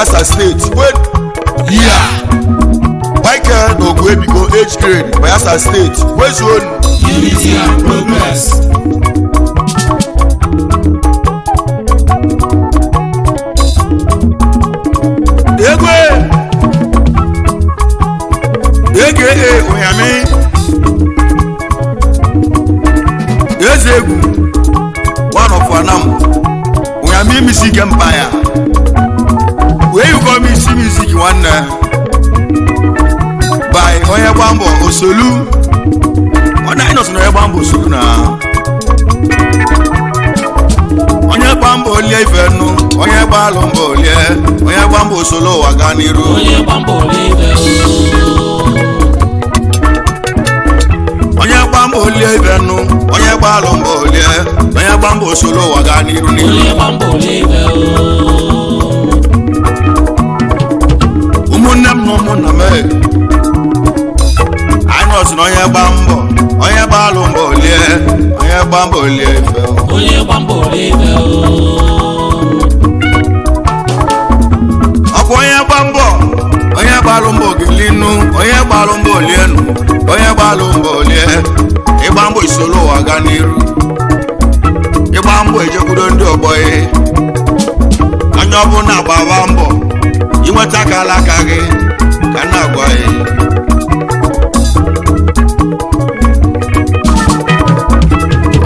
Bayelsa State. Wait, yeah. Kpaike na Oguebigo age grade Bayelsa State. Where's your Unity and progress. Aka Unyami Ezegu one of Anam Unyami music empire. Where you go music one by Onyegbambo Osolu. I know Onyegbambo Osolu na Onyegbambo lie venu Onyegbambo lie Onyegbambo Osolu waganiru Onyegbambo lie Onyegbambo lie venu Onyegbambo lie Onyegbambo Osolu waganiru ni Onyegbambo lie umunnem no muname Ainos no Onyegbambo lie Onyegbambo lie fe Onyegbambo lie Onyegbambo gilinu Onyegbambo lienu Onyegbambo lie Igbambo Isolo waganiru Igbambo ejekudo ndi ogboye onye ọbụla gbaba mbọ inweta ka alaka gị ka na agwaye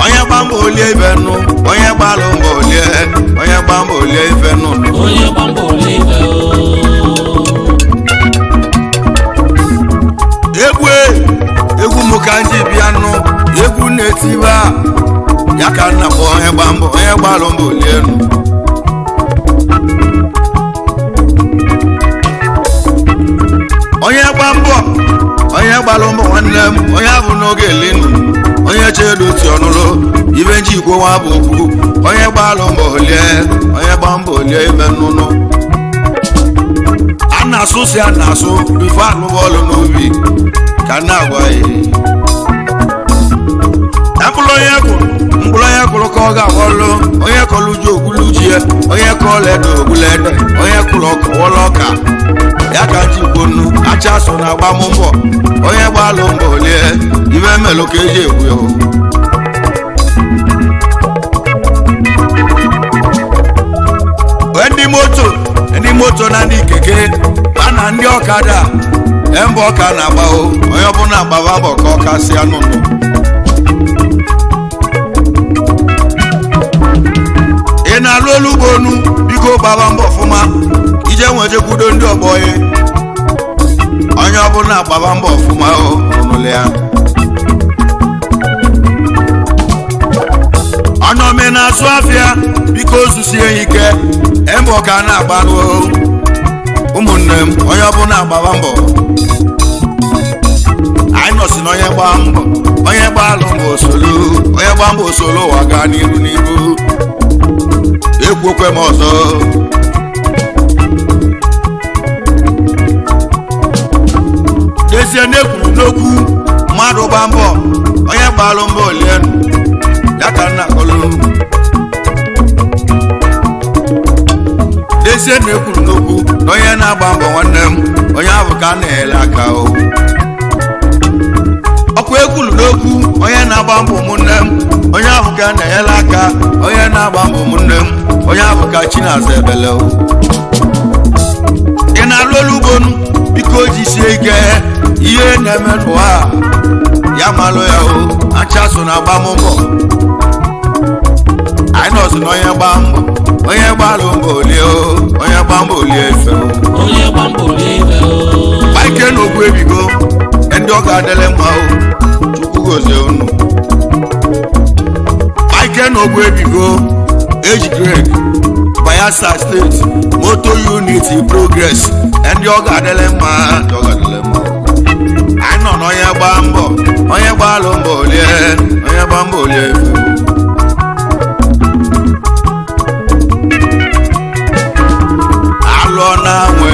Onyegbambo lie ivenu Onyegbambo lie Onyegbambo lie ivenu Onyegbambo lie egwu mukanji bianu egwu netiba ya ka na bo Onyegbambo lienu Onyegbambo nwannem onye abụ n'oge linu onye chedo ti ọnụlụ ibe nji igwe nwa bụ okwu Onyegbambo lie ime nnụnụ a na-asụ si a na-asụ bifo anụbọọlụ n'obi ka na-agwa mkpụrụ onye kụrụ ka ọ ga-aghọlụ onye kọlụ ji ogbulu ji ya onye kọlụ ede ogbulede onye kụrụ ọka wọlụ ọka ya ka ji kwonu acha so na agba mbọ Onyegbambo lie ibe melụ ka eji egwu ya ndị moto na ndị keke a na ndị ọkada embe ọka na-agbao onye ọbụla agbaba mbọ ka ọka si anụnụ ị na-alụ olu ugbo onu biko gbaba mbọ ọfụma ije nwejekwudo ndị ọgbọye onye ọbụla gbaba mbọ ọfụma ọnụle ya onye ome na-asụ afịa biko zusie ike embe ọka na-agbanụ ụmụnne m onye ọbụla gbaba mbọ anyị nọsi na Onyegbambo Osolu ụwa gaa n'iru ekwukwe m ọzọ dezie na-ekwuru n'okwu mmadụ gba mbọ Onyegbambo lienu ya ka nna kọlụ dezie na-ekwuru n'okwu na onye na-agba mbọ nwanne m onye ahụ ka a na-ele aka ọkụ ekwuru n'okwu onye na-agba mbọ ụmụnne m onye ahụ ka a na-ele aka onye na-agba mbọ ụmụnne m onye ahụ ka Chinaza ebele ị na-alụ olu ugbo biko jisie ike ihe na-eme n'ụwa ya malụ ya acha so na agba mbọ anyị nọsị na Onyegbambo lie Onyegbambo lie efe Kpaike na Oguebigo ndị ọ ga-adịle mma Chukwu gozie unu Kpaike na Oguebigo age grade Bayelsa State moto unity progress ndị ọ ga-adịle mma anyị nọ na Onyegbambo lie Onyegbambo lie efe alọ na nwe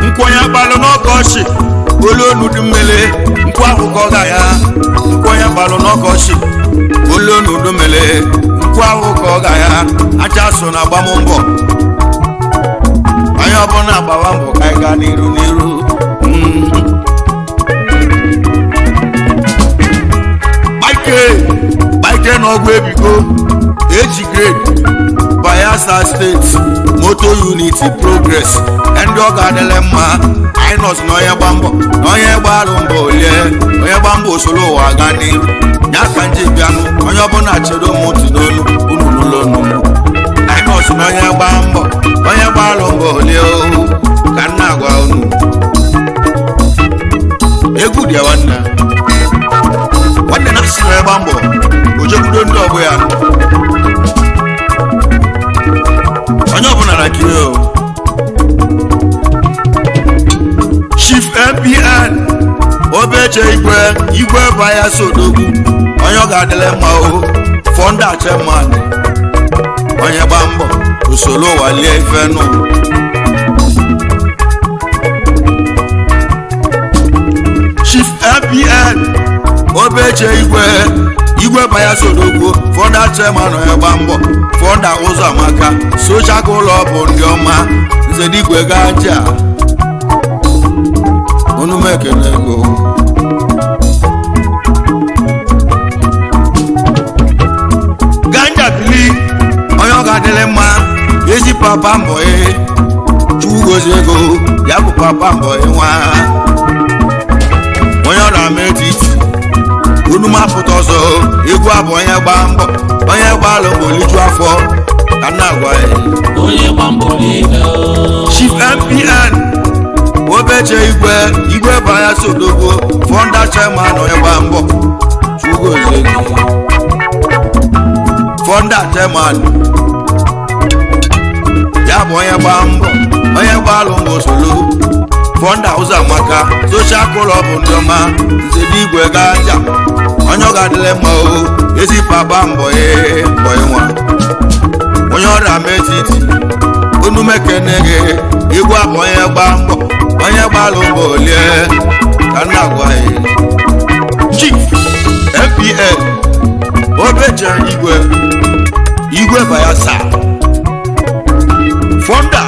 nkwenye gbalụ n'ọkọchị olu onu dị mmele nkwa ahụ ka ọ ga ya nkwenye gbalụ n'ọkọchị olu onu dị mmele nkwa ahụ ka ọ ga ya acha so na agbammbọ onye ọbụla agbawa mbọ ka anyị gaa n'iru Kpaike na Oguebigo eji grade Bayelsa State Moto Unity Progress ndị ọ ga-adịle mma anyị nọzi na onye gba mbọ na onye gbalụ mbọ olie onye gba mbọ osoro ụwa gaa n'iru ya ka nje bịanụ onye ọbụla chedo m otu n'olu unu n'ụlọ nnụnụ anyị nọzi na onye gba mbọ onye gbalụ mbọ olie ka nna agwa unu egwu dị nwanne na-asị na ịgba mbọ ojekwudo ndị ọgbọ ya onye ọbụla na kiri Chief MPN Obeche Igwe Bayelsa Odogwu onye ọ ga-adịle mma fọnda chairman onye gba mbọ usoro walie ife nụ Chief MPN Obeche Igwe Bayelsa Odogwu fọnda chairman onye gba mbọ fọnda ụzọ amaka socha ka ụlọ bụ ndị ọma nzedigwe gaja unu mekene ego ganja bili onye ọ ga-adịle mma ezi papa mbọ chugozi ego ya bụ papa mbọ nwa onye ọ na-ama etiti unu mapụta ọzọ egwu abụ onye gba mbọ onye gbalụ mbọ liju afọ ka nna agwa onye gba mbọ niile Chief MPN Obeche Igwe Bayelsa Odogwu fọnda chairman onye gba mbọ chugozi ego fọnda chairman ya bụ onye gba mbọ onye gbalụ mbọ solo fọnda ụzọ amaka socha kụlọ bụ ndị ọma nzedigwe gaja onye ọ ga-adịle mma ezi papa mbọ nwa onye ọrịa ama etiti unu mekene gị igwe abụ onye gba mbọ onye gbalụ mbọ olie ka nna gwa Chief MPN Obeche Igwe Bayelsa fọnda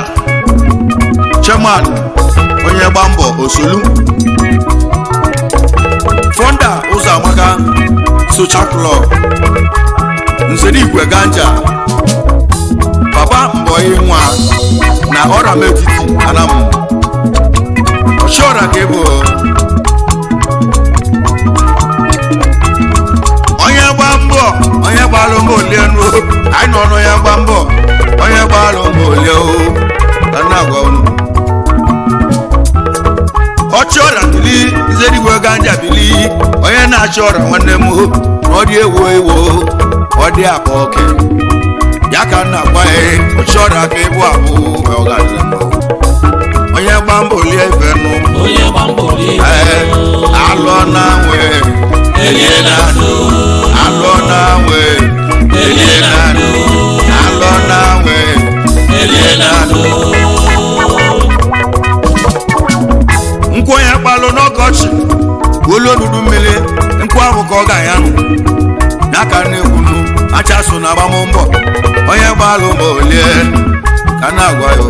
chairman onye gba mbọ osolu fọnda ụzọ amaka socha club nzedigwe ganja papa mbọ nwa na ọra metiti anam ọchịọra ka ịbụ onye gba mbọ onye gbalụ mbọ olie nụ anyị nọ n'onye gba mbọ onye gbalụ mbọ olie ka nna agwa unu ọchị ọrịa bili nzedigwe ganja bili onye na-achị ọrịa nwanne m na ọ dị ewo ọ dị akpa oke ya ka nna agwa ọchị ọrịa ka ịbụ abụ onye gba mbọ lie ife nụ alụọ na nwe elie na ndụ alụọ na nwe elie na ndụ alụọ na nwe elie na ndụ nkwụ onye kpalụ n'ọkọchị olu odudu mmiri nkwụ ahụ ka ọ ga-aya nụ ya ka na-ekwunu acha so na agbammbọ onye gbalụ ma olie ka na-agwa ya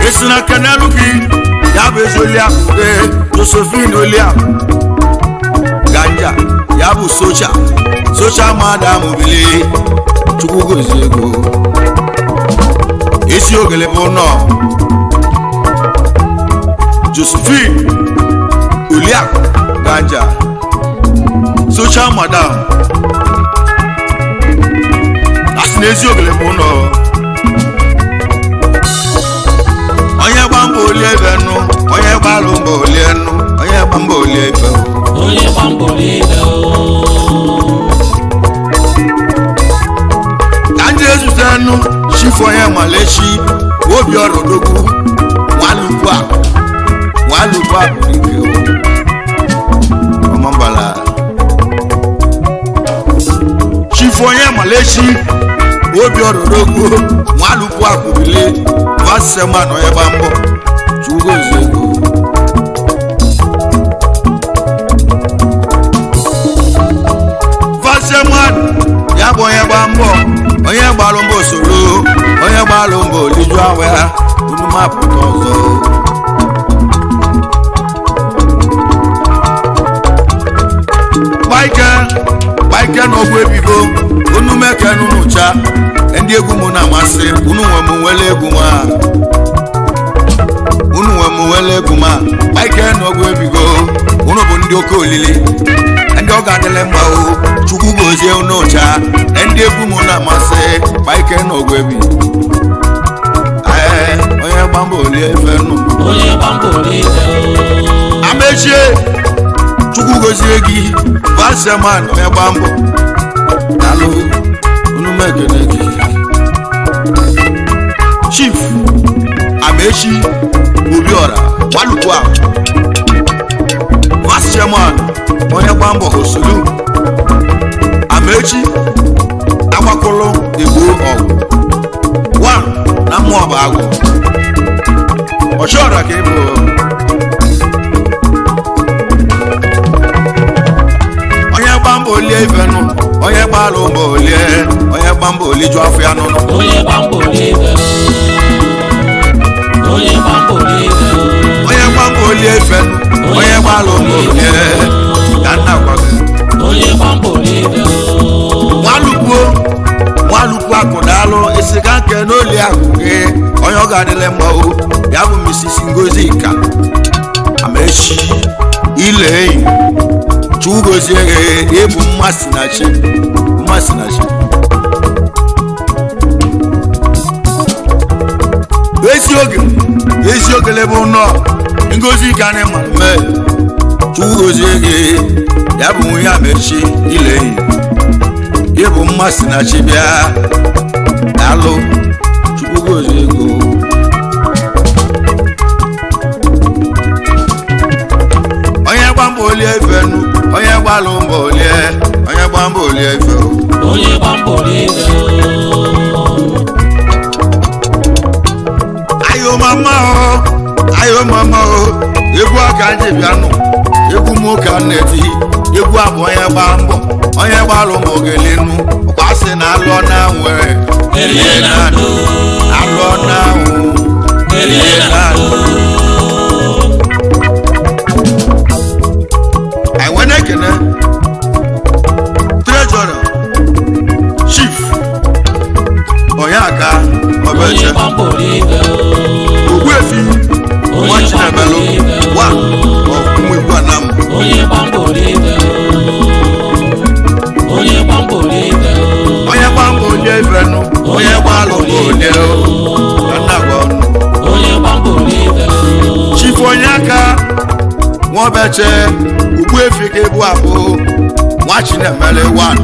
esi na kenelu gị ya bụ ezi oliakụ Josephine oliakụ ganja ya bụ socha madam bili chukwu gozie ego isi ogele bụ nọ Josephine oliakụ ganja socha madam asị na ezi ogele bụ nọ onye gba mbọ olie ebe nụ onye gbalụ mbọ olie nụ onye gba mbọ olie ebe onye gba mbọ niile ka ndị ezute nụ chifu onye malechi obi ọrụ Odogwu nwalukwu ike ọmambala chifu onye malechi obi ọrụ Odogwu nwalukwu akụbili vasema na onye gba mbọ chugozi ego vasema Oguebigo unu meke nunu cha ndị egwu mụ na-amasị unu nwe m nwele egwu nwa unu nwe m nwele egwu ma Kpaike na Oguebigo unu bụ ndị oke olili ndị ọ ga-adịle mma o Chukwu gozie unu cha ndị egwu mụ na-amasị Kpaike na Oguebigo Onyegbambo olie ife nụ amechie Chukwu gozie gị Vaseman Onyegbambo alụ unu mekene gị Chief Amechi Obiora Walukwa Vaseman Onyegbambo Osulu Amechi Agbakolo Igbo ọgụ 1 na mmụọ bụ agwụ ọchọrọ ka ịbụ Onyegbambo olie ife nụ Onyegbalo mba olie Onyegbambo oli jụ afọ ya nụnụ Onyegbambo olie ife Onyegbambo olie ife nụ Onyegbalo mba olie ya nna gwa gị Onyegbambo olie ife Nwalukwu akụdalụ isiga nke n'oli akụ gị onye ọ ga-adịle mma o ya bụ Mrs. Ngozika Amechi ile enyi Chukwu gozie gị ịbụ mmasị na chi ezi oge lebe ụnọ Ngozika anyị mara mee Chukwu gozie gị ya bụ nwunye Amechi ile enyi ịbụ mmasị na chi bịa alụ Chukwu gozie ego Onyegbambo olie ife nụ Onyegbalo mba olie Onyegbambo olie ife Onyegbambo olie ife ayo mama o egwu aka ndị bịa nụ egwu m ụka nneti egwu abụ Onyegbalo mba ogelenu kwasị na alụọ na nwere alụọ na ahụ anyị ekene Treasurer Chief Onyeka Obeche Ogbuefi Nwachinemelu wa ụmụ Anam Onyegbambo olie ife Onyegbambo olie ife Onyegbambo olie ife nụ Onyegbalo olie Onyegbambo olie ife Chief Onyeka Nwaobeche Ogbuefi ka ebu abụ Nwachinemelu wa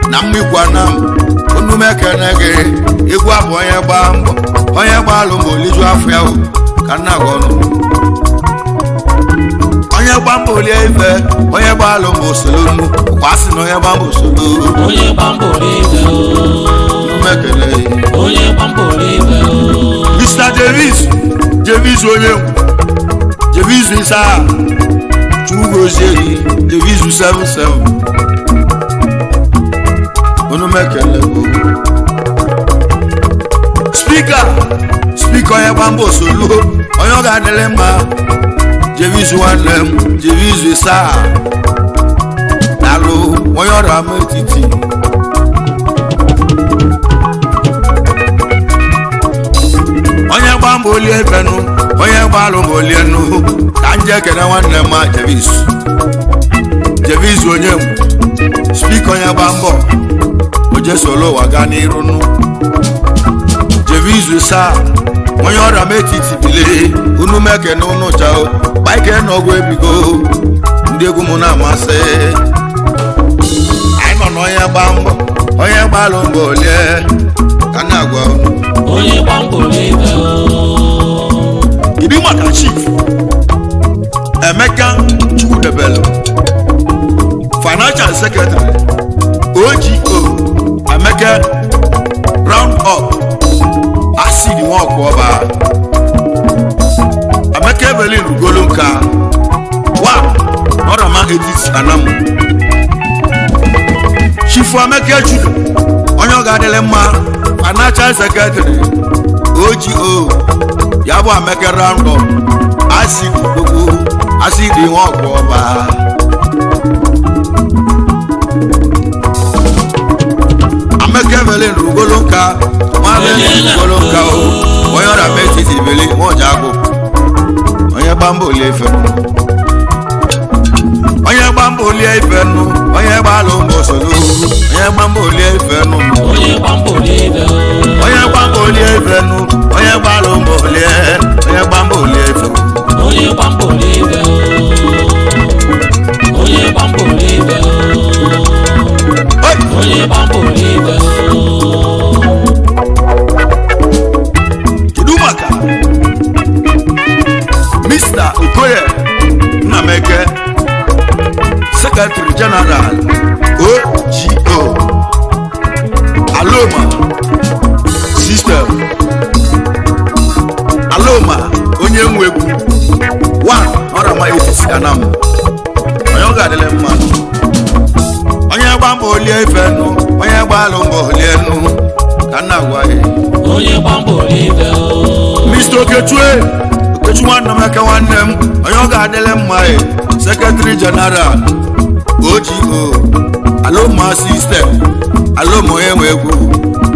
na mmikwu Anam unu mekene gị egwu abụ Onyegbalo mba oliju afọ ya ka nna gị ọnụ Onyegbambo olie ife Onyegbalo mba osolu nnu kwasị na Onyegbambo osolu Onyegbambo olie ife mekene Onyegbambo olie ife Mr. Davis Jevis Isa Chukwu gozie gị Davis 77 unu mekene go Speaker Onyegbambo osolu onye ọ ga-adịle mma Jevis nwanne m Jevis Isa alụ onye ọrụ ama etiti Onyegbambo olie ife nụ Onyegbalo mba olie nụ ka nje ekene nwanne m Jevis onye m Speaker Onyegbambo ojesolo ụwa gaa n'iru nụ Jevis Isa onye ọrụ ama etiti bile unu mekene unu chao Kpaike na Oguebigo ndị egwu mụ na-amasị anyị nọ Onyegbalo mba olie ka na-agwa Onyegbambo olie ife Ibi maka Chief Emeka Chukwudebelu Financial Secretary OGO Emeka Round Up Asidi Nwaokwu Ọba Emeka Evelyn Ugolonka Ọrama Edith Anamu Chief Emeka Judo onye ọ ga-adịle mma Financial Secretary OGO ya bụ Emeka Round Up Asidi Nwaokwu Ọba nka nwanne kolo nka o onye ọra metiti bili nwoja agụ onye gbamba olie ife onye gbamba olie ife nụ onye gbalụ mbọ solo onye gbamba olie ife nụ onye gbamba olie ife onye gbamba olie ife nụ onye gbalụ mbọ olie onye gbamba olie ife onye gbamba olie ife onye gbamba olie ife onye gbamba olie ife kedu maka Mr. Okoye Nnameke Secretary General OGO Aloma System Aloma onye nwegwu 1 ọrama etisi anam onye ọ ga-adịle mma onye gbamba olie ife nụ onye gbalụ mbọ olie nụ ka nna gwa ya onye gbamba olie ife Mr. Okechukwu Nnameke nwanne m onye ọ ga-adịle mma Secretary General OGO Aloma System Aloma onye nwe egwu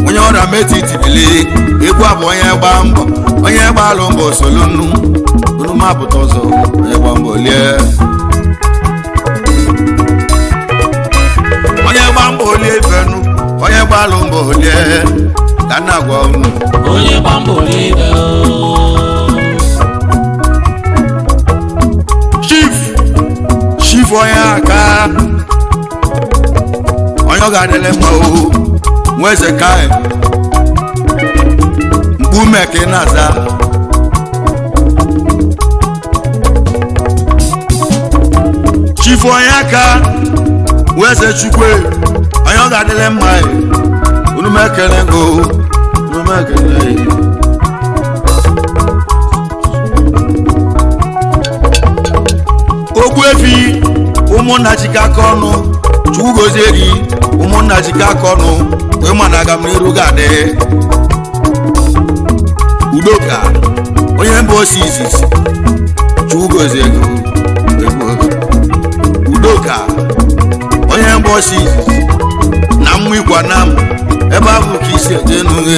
onye ọra metiti bili egwu abụ onye gba mbọ onye gbalụ mbọ solo nnu unu mapụta ọzọ onye gba mbọ lie onye gba mbọ olie ifenu onye gbalụ mbọ lie ka nna gwa unu onye gbamba olie ife Chief onye aka onye ọ ga-adịle mma o nweze kai mkpume ka ị na-aza Chief onye aka nweze chukwe onye ọ ga-adịle mma unu mekele go unu mekele Ogbuefi ụmụnna jikọ aka ọnụ Chukwu gozie gị ụmụnna jikọ aka ọnụ wee ma na aga m n'iru ga-adị Udoka onye mba osi izizi Chukwu gozie gị Udoka onye mba osi izizi na mmụ ikwa na m ebe ahụ ka isi eje n'ughe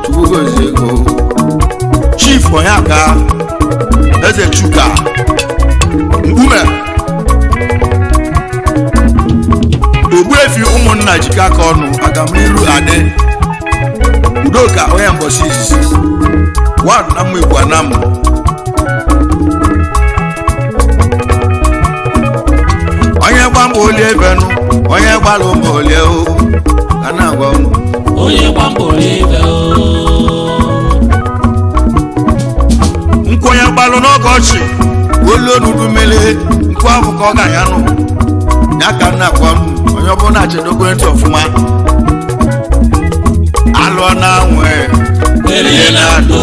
Chukwu gozie gị Chief onye aka Eze Chuka Mkpume Ogbuefi ụmụnna jikọ aka ọnụ aga m n'iru adị Udoka onye mbọsi izizi 1 na mmụ igwe na m onye gbamba olie ifenu onye gbalụ mbọ olie o ka na-agwa unu onye gbamba olie ife nkwa onye gbalụ n'ọkọchị olu onudu mele nkwa ahụ ka ọ ga-anya nụ ya ka nna gwa m onye ọbụla chedokwe ntị ọfụma alụọ na nwe elie na ndo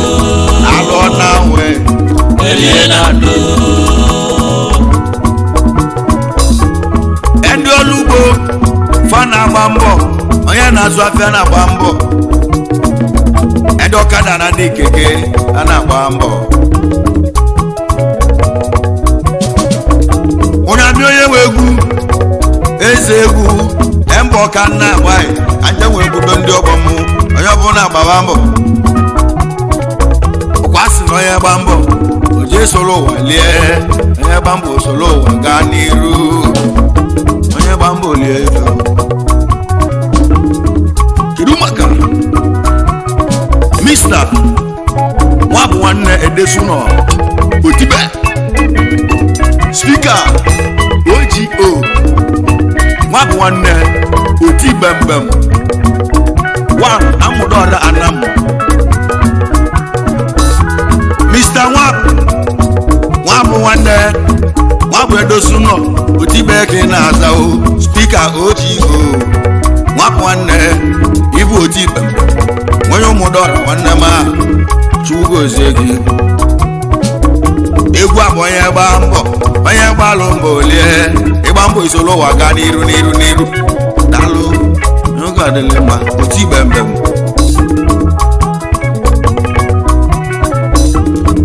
alụọ na nwe elie na ndo ndị ọrụ ugbo fa na-agba mbọ onye na-azụ afịa na-agba mbọ ndị ọkada na ndị keke a na-agba mbọ onye abịa onye nwe egwu eze egwu mbọ ka nna agbaghị anya nwe ebudo ndị ọgbọ m onye ọbụla agbaba mbọ ọkwa sị na onye gba mbọ o jee soro ụwa lie onye gba mbọ soro ụwa gaa n'iru onye gba mbọ lie ife kedu maka Mr. nwa bụ nwanne Edesunọ Otibe Speaker OGO nwa bụ nwanne Otibe mbem 1 amụdọla anam Mr. nwa bụ nwanne nwa bụ Edesunọ Otibe ka ị na-aza o Speaker OGO nwa bụ nwanne ibu Otibe onye ụmụdọla nwanne m a Chukwu gozie gị egwu abụ onye gba mbọ onye gbalụ mbọ olie ịgba mbọ isolo ụwa gaa n'iru daalụ n'oge adịghị mma Otibe mbem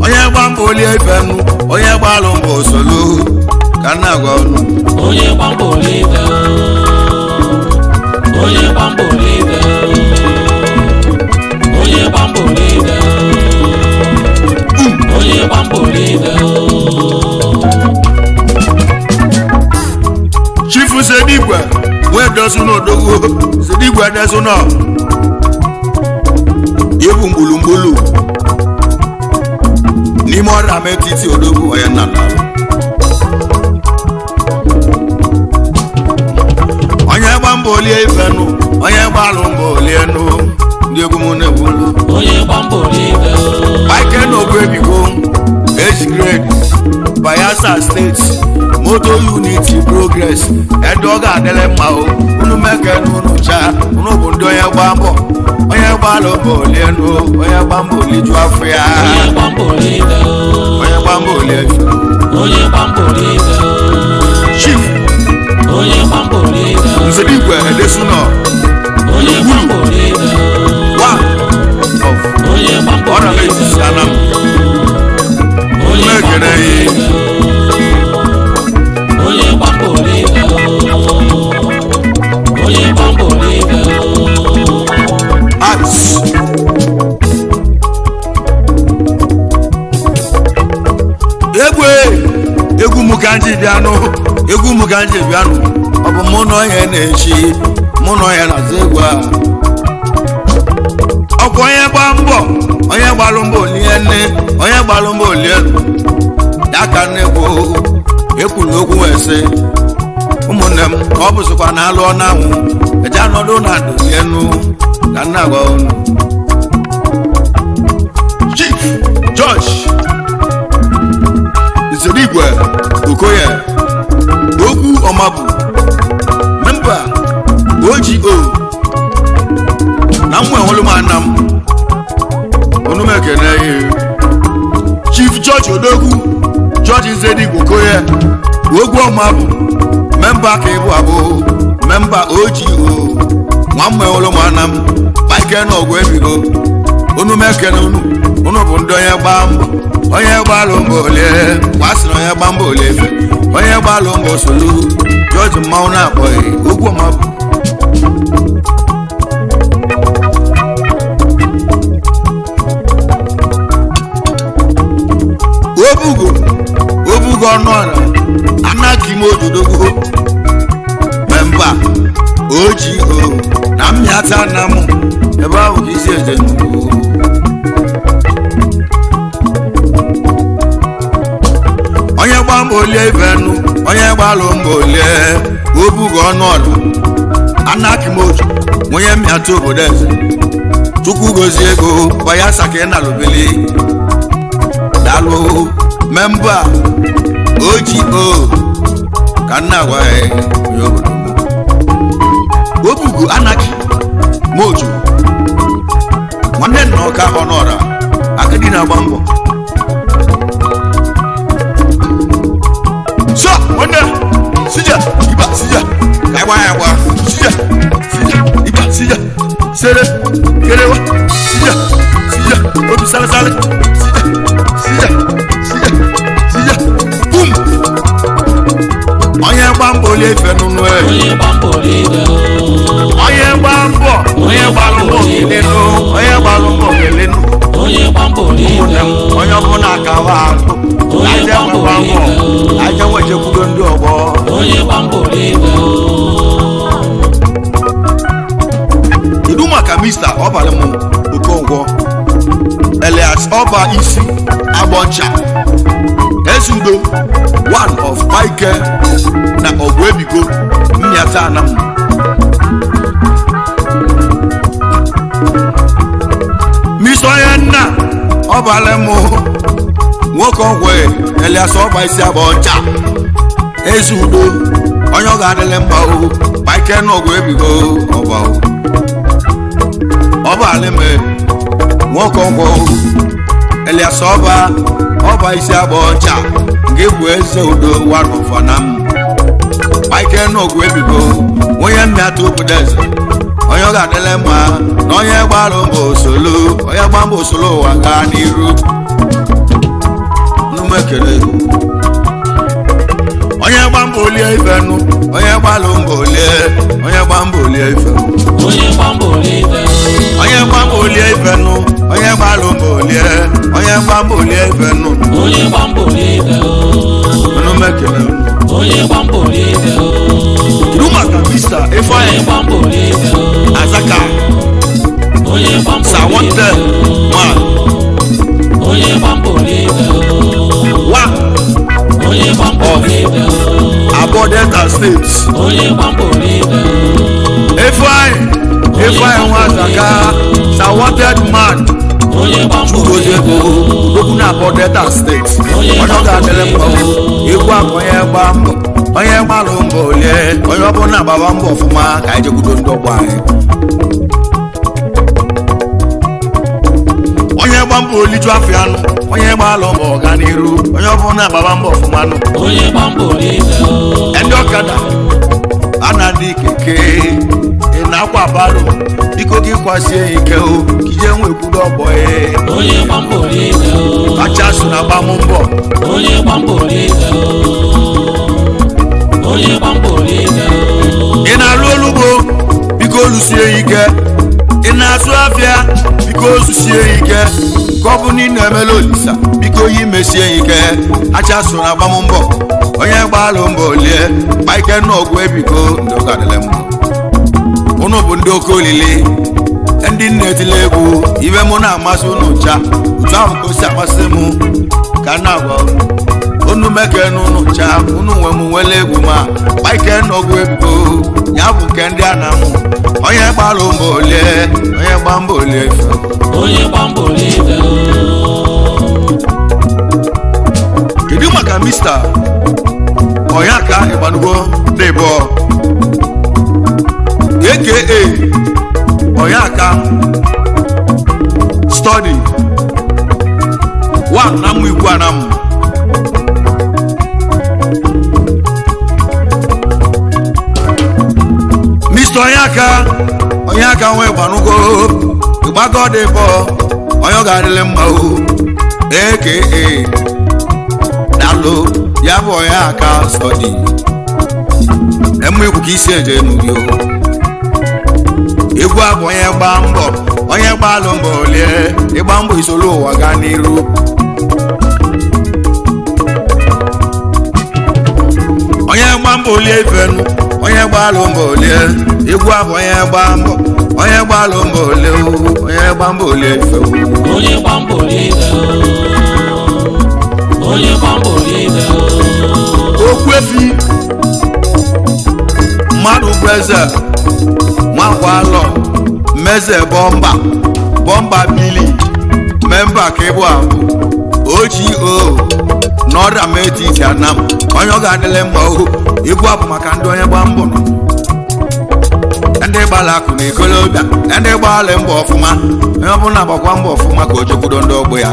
onye gba mbọ olie ifenu onye gbalụ mbọ solo ka nna agwa unu onye gbamba olie ife onye gbamba olie ife Chifu Sedigwe we dosuno dogo Sedigwe dosuno yebu mbulu ni mo ra metiti odogo oya nana Onyegbambo lie ifenu Onyegbambo lie no ndi egwu ne bulu Onyegbambo lie Kpaike no Oguebigo H grade Bayelsa State Motor Unity Progress Edoga adele ma o unu meke n'unu cha unu bụ ndị Onyegbambo lie no Onyegbambo liju afọ ya Onyegbambo lie Onyegbambo lie Onyegbambo lie Chief Onyegbambo lie Sedigwe edesuno Onyegbambo lie one of Onyegbambo ọ̀rọ̀ méjì sí anam mẹ́kẹ̀rẹ́ yìí Onyegbambo lie Onyegbambo lie arts egwu mụ ka nji bịanụ ọ bụ mụ na onye na-echi mụ na onye na-aza egwu a ọkwa onye gba mbọ onye gbalụ mbọ olie nne onye gbalụ mbọ olie ya ka nnekwu ekwuru okwu wee sị ụmụnne m ka ọ bụzikwa na alụ ọ na-anwụ eje anọdụ na dolienu ka nna gwa unu Chief George Sedigwe Okoye okwu ọmabụ memba OGO na mmụ enwelu m ana m unu mekene ihe Chief George Odogwu George Sedigwe Okoye ogwu ọmabụ memba ka ịbụ abụ memba OGO nwa mmụ enwelu m ana m Kpaike na Oguebigo unu mekene unu bụ ndị onye gbaa mbọ onye gbalụ mbọ olie gbasịrị onye gba mbọ olie efe onye gbalụ mbọ solu George mmanwụ na-akpọghị ogwu ọmabụ obugo ọnụọra anaghị m ododogo memba OGO na mmịata na mụ ebe ahụ ka isi eje n'ugbo onye gba mbọ olie ifenu onye gbalụ mbọ olie obugo ọnụọra anaghị m oju onye mmịata obodo eze Chukwu gozie ego Bayelsa ka ị na-alụbeli dalụ memba OGO ka nna gwa ya obodo obugo anaghị moju nwanne nna ọka ọnụọra akịdị na-agba mbọ so nwanne sija iba sija ka ịgba ya gba sija iba sija sere kerewa sija obi sale sija bum onye gba mbọ olie ife nụnụ Onyegbambo lie onye gba mbọ onye gbalụ mbọ ogelenu onye gbalụ mbọ ogelenu Onyegbambo lie onye ọbụla akawa akụ aja nwekwa mbọ aja nwejekwudo ndị ọgbọ Onyegbambo lie kedu maka Mr. Ọbalị m Okonkwo Elias Ọba isi agbọncha Ezudo one of Kpaike na Oguebigo mmịata anam Mr. onye nna Ọbalị m Nwokonkwo Elias Ọba isi agbọncha Ezudo onye ọ ga-adịlị mba o Kpaike na Oguebigo ọba o Ọbalị m Nwokonkwo Elias Ọba isi agbọncha nke bụ eze udo wanụfanam Kpaike na Oguebigo onye mmịata obodo eze onye ọ ga-adịle mma na onye gbalụ mbọ osolo onye gba mbọ osolo ụwa gaa n'iru numekele onye gba mbọ lie ifenu onye gbalụ mbọ lie onye gba mbọ lie ifenu onye gba mbọ lie ifenu onye gbalụ mbọ lie onye gba mbọ lie ifenu unu mekele kidu maka Mr. Ifeanyi Azaka Sawonte one of Abo Delta State Ifeanyi Azaka Sawonte man Chukwuego Ogun Abo Delta State onye ga-adịrị mkpa ikwu akụ onye gba mbọ onye gbalụ mbọ lie onye ọbụla gbaba mbọ ọfụma ka anyị jekwudo ndị ọgba anyị onye gba mbọ oliju afọ anụ onye gbalụ mbọ ọganiru onye ọbụla gbaba mbọ ọfụma nụ ndị ọkada ana-adị keke ị na-akwa baro biko gị kwasie ike o kije nwekwudo ọgbọ kacha so na gbam mbọ ị na-alụ olugbo biko olusie ike ị na-asụ afịa biko ozusie ike ka ọ bụ na ị na-emela olisa biko yi mesie ike acha so na gbam mbọ onye gbalụ mbọ lie Kpaike na Oguebigo ndị ụka dịle mma unu bụ ndị oke olili ndị nna etile egwu ibe mụ na-amasị unu ncha otu ahụ ka o si amasị m ka na-agwa unu meke n'unu ncha unu nwe m nwele egwu ma Kpaike na Oguebigo ya bụ nke ndị a na-amụ onye gbalụ mbọ lie onye gba mbọ lie kedu maka Mr. Onyaka Igbanugo Debo aka Onyaka study one na mu ikwu anam Mr. Onyaka nwe Igbanugo Igbago Debo onye ga-adịle mma o aka dalo ya bụ Onyaka study emu ikwu ka isi eje n'ugyo egwu abụ onye gba mbọ onye gbalụ mbọ lie ịgba mbọ isoro ụwa gaa n'iru onye gba mbọ lie ifenu onye gbalụ mbọ lie egwu abụ onye gba mbọ onye gbalụ mbọ lie onye gba mbọ lie ifenu okwu efi mmadụ bụ eze nwakwalọ meze bọmba bili memba ka ịbụ abụ OGO n'ọrịa metiti anam onye ọ ga-adịle mma o egwu abụ maka ndị onye gba mbọ ndị gbara akụ na ikolobịa ndị gbara mbọ ọfụma onye ọbụla gbakwa mbọ ọfụma ka o chekwudo ndị ọgbọ ya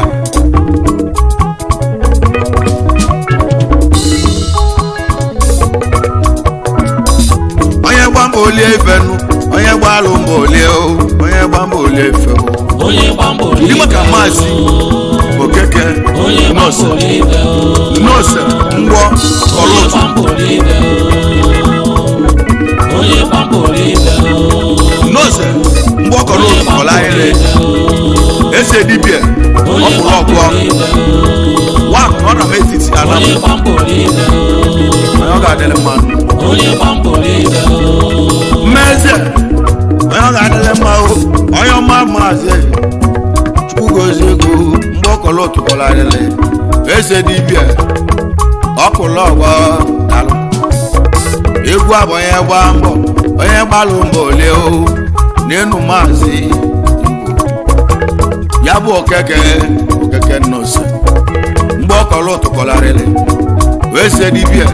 onye gba mbọ olie ifenu onye gbalụ mbọ olie onye gba mbọ olie ifenu ndị maka maazị Okeke nọọsụ ngwọ ọlụtụ nọọsụ ngwọ ọlụtụ ọlaire ese dibia ọpụrụ ọgwọ wa ọ na m etiti ala onye ọ ga-adịrị mmadụ mmeze onye ọ ga-adịrị mma onye ọma maazị Chukwugozie ego mgbe ọkọlọ tụkọlarịrị ese dibia ọpụrụ ọgwọ dalụ egwu abụ onye gba mbọ onye gbalụ mbọ olie n'enu maazị ya bụ Okeke nọọsụ mgbe ọkọlọ tụkọlarịrị wee se dibia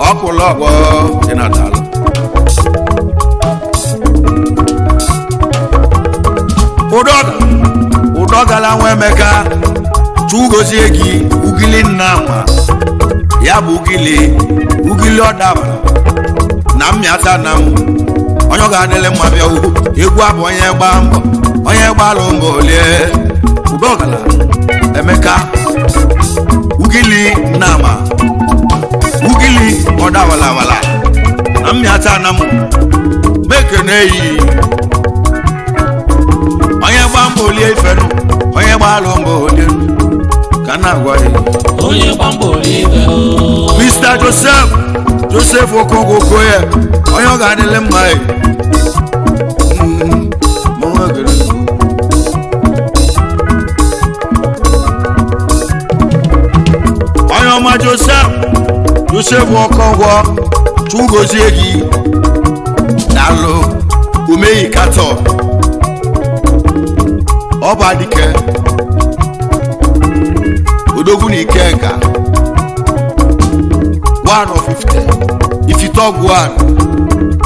ọpụrụ ọgwọ dị na dalụ ụdọ gala nwa Emeka Chukwugozie gị ugili nnama ya bụ ugili ọ dabara na mmịata na m onye ọ ga-adịrị mma bịa egwu abụ onye gba mbọ onye gbalụ mbọ olie ụdọ gala Emeka ugili nnama ugili ọda wala na mmịata na m meke na-eyi onye gba mbọ olie ifenu onye gba alụ mbọ olie ka na-agwa ya onye gba mbọ olie ife Mr. Joseph Okoye onye ọ ga-adịle mma onye ọma Joseph Okoye chugozie gị daalụ umeyi katọ ọba dike odogwu na ikenga 1 of 50 if you talk one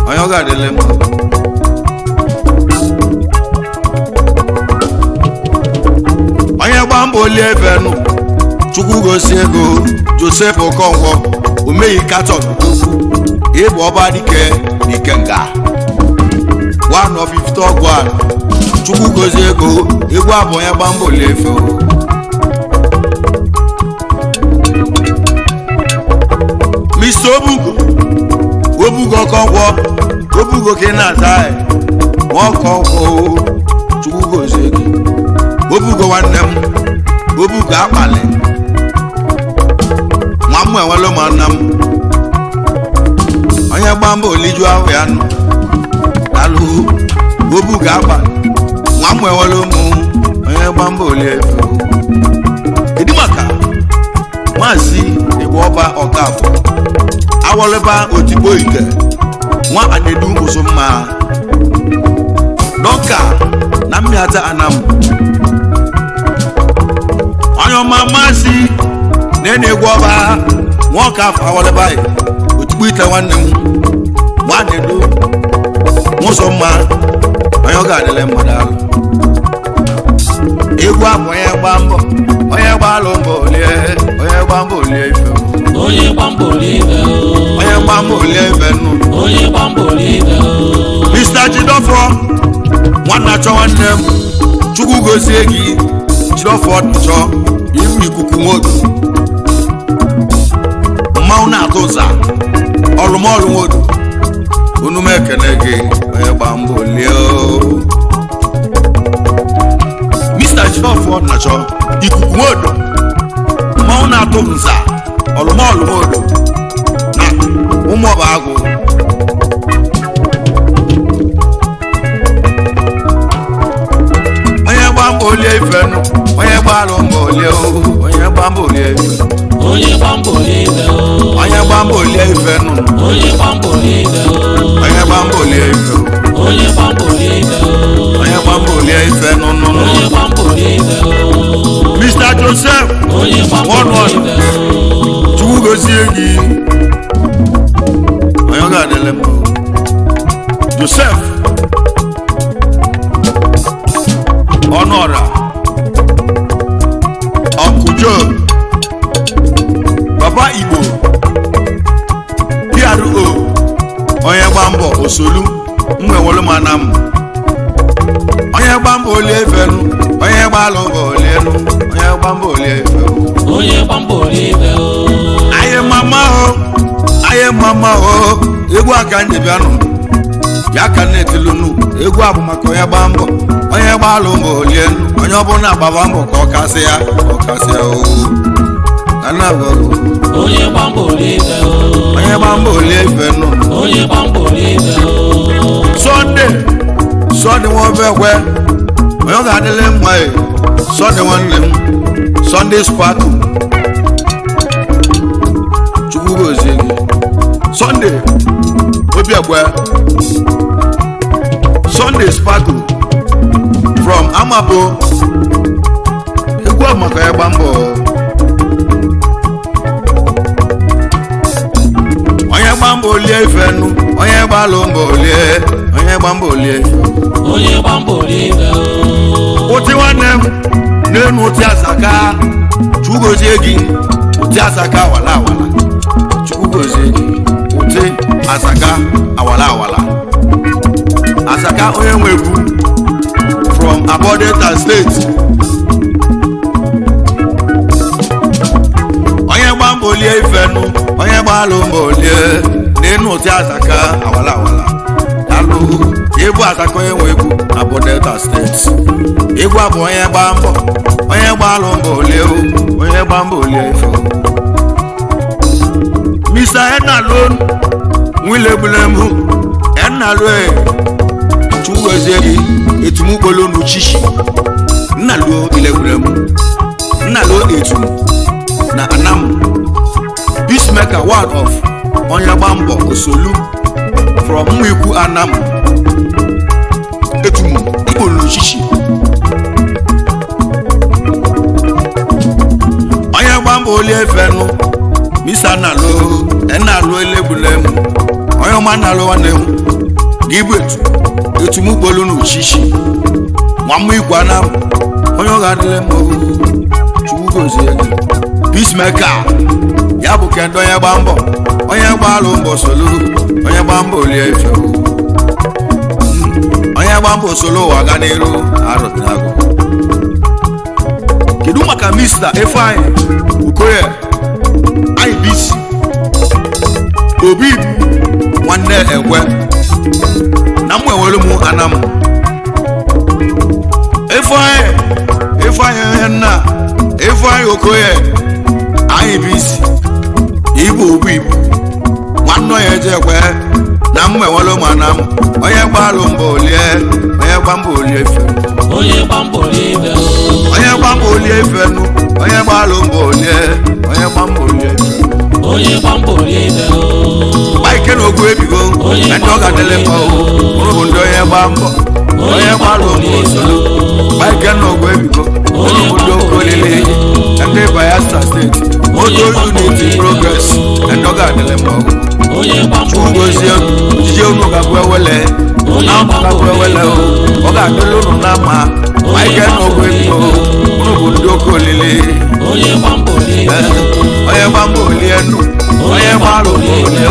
onye ọ ga-adịle mma onye gba mbọ olie evenu chukwu gosi ego Joseph Okonkwo omeyi katọ ịbụ ọba dike ikenga 1 of 50 one chukwu gosi ego egwu abụ onye gba mbọ olie efe Mr. Obugo Okonkwo ka ị na-ata Okonkwo chukwu gozie gị Obugo nwanne m Obugo akpali nwa m enwelu ma nna m onye gba mbọ oliju ahụ ya nụ alụ Obugo akpali nwa m enwelu mụ onye gba mbọ olie efe ịdị maka maazị Igbo ọba Ọkafọ awoleba otigbo ike nwa adedu usomma doka na mmịata anam onye ọma masị na-egwu ọba nwoke afọ awoleba otigbo ite nwanne m nwa adedu usomma onye ọ ga-adịle mmadụ alụ egwu abụ onye gba mbọ onye gba alụ mbọ olie onye gba mbọ olie ife onye gba mbọ olie ife onye gba mbọ olie ife nụ onye gba mbọ olie ife Mr. Jidofo nwanna chọ nwanne m chukwu gozie gị Jidofo chọ ibu ikuku nwoke mmanwụ na-atụ ụza ọlụmọlụ nwoke unu m ekene gị onye gba mbọ olie Mr. Jidofo na-achọ ikuku nwoke mmanwụ na-atụ nza ọlụmọlụ nwoke na ụmụọba agụ onye gba mbọ olie ife nụ onye gba alụ mbọ olie onye gba mbọ olie ife onye gba mbọ olie ife onye gba mbọ olie ife nụ onye gba mbọ olie ife onye gba mbọ olie ife onye gba mbọ olie ife onye gba mbọ olie ife nụ onye gba mbọ olie ife Mr. Joseph onye gba mbọ olie ife chukwu gozie gị onye ọ ga-adịle mma Joseph ọnụọra ọkụjo Baba Igbo PRO onye gba mbọ osolu mwenwelu mana m onye gba mbọ olie efenu onye gba alụ mbọ olienu onye gba mbọ olie efenu onye gba mbọ olie ife aye mama o egwu aka njebianụ ya ka na-etilunu egwu abụ maka onye gba mbọ onye gba alụ mbọ olienu onye ọbụla agbaba mbọ ka ọ kasị ya onye gba mbọ olie ife onye gba mbọ olie ife nụ onye gba mbọ olie ife Sunday nwobekwe onye ọ ga-adịle mma Sunday nwanne m Sunday Sparkle chukwu gozie gị Sunday Obiekwe Sunday Sparkle from Amabo egwu maka ya gba mbọ onye gba mbọ olie ife nụ onye gba alụ mbọ olie onye gba mbọ olie ife onye gba mbọ olie ife ụtị nwanne m n'enu ụtị asaka chukwu gozie gị ụtị asaka awala chukwu gozie gị ụtị asaka awala asaka onye nwe egwu from Abodeta State onye gba mbọ olie ife nụ onye gbalụ mbọ lie n'enu ụtị azaka awala awala alụ egwu azaka enwe egwu na bụ Delta steeti egwu abụ onye gba mbọ onye gbalụ mbọ lie onye gba mbọ lie ifo Mr. Enalon nwile bulemu Enalwe chuwezeri etumukpolo n'uchichi Nnalo ile bulemu Nnalo etum na Anam Peacemaker one of Onyegbambo Osolu from Mwiku Anam etum ikpolo n'uchichi Onyegbambo olie fenu Mr. Enalo elegbulemu onye ọma nalo nwanne m gịbụ etumukpolu n'uchichi nwamma igwe na onye ọ ga-adịle mma chukwugozie gị Peacemaker ya bụ kendo onye gba mbọ onye gbalụ mbọ solo onye gba mbọ lie ife onye gba mbọ solo ụwa ga n'iru arụbinago kedu maka Mr. Ifeanyi Ukoye IBC Obi nwanne ekwe na m nwewere m Anam Ifeanyi nna Ifeanyi Okoye IBC Igbo Obi nwanne ya eje ekwe na m nwewere m Anam onye gbalụ mbọ lie onye gba mbọ lie ife onye gba mbọ lie ife onye gba mbọ lie ife onye gbalụ mbọ lie onye gba mbọ lie ife onye gba mbọ lie ife Kpaike na Oguebigo ndị ọ ga-adịle mma ụrụ ndị onye gba mbọ onye gbalụ mbọ Osolu Kpaike na Oguebigo ụrụ ndị okolili ndị Bayelsa steeti Moto Unity Progress ndị ọ ga-adịle mma Chukwugozie ojiji unu ga-abụ ewele na ụmụ ga-abụ ewele ọ ga-adịle unu na mma Kpaike na Oguebigo ụrụ bụ ndị okolili onye gba mbọ lie onye gba mbọ lie nụ onye gbalụ mbọ lie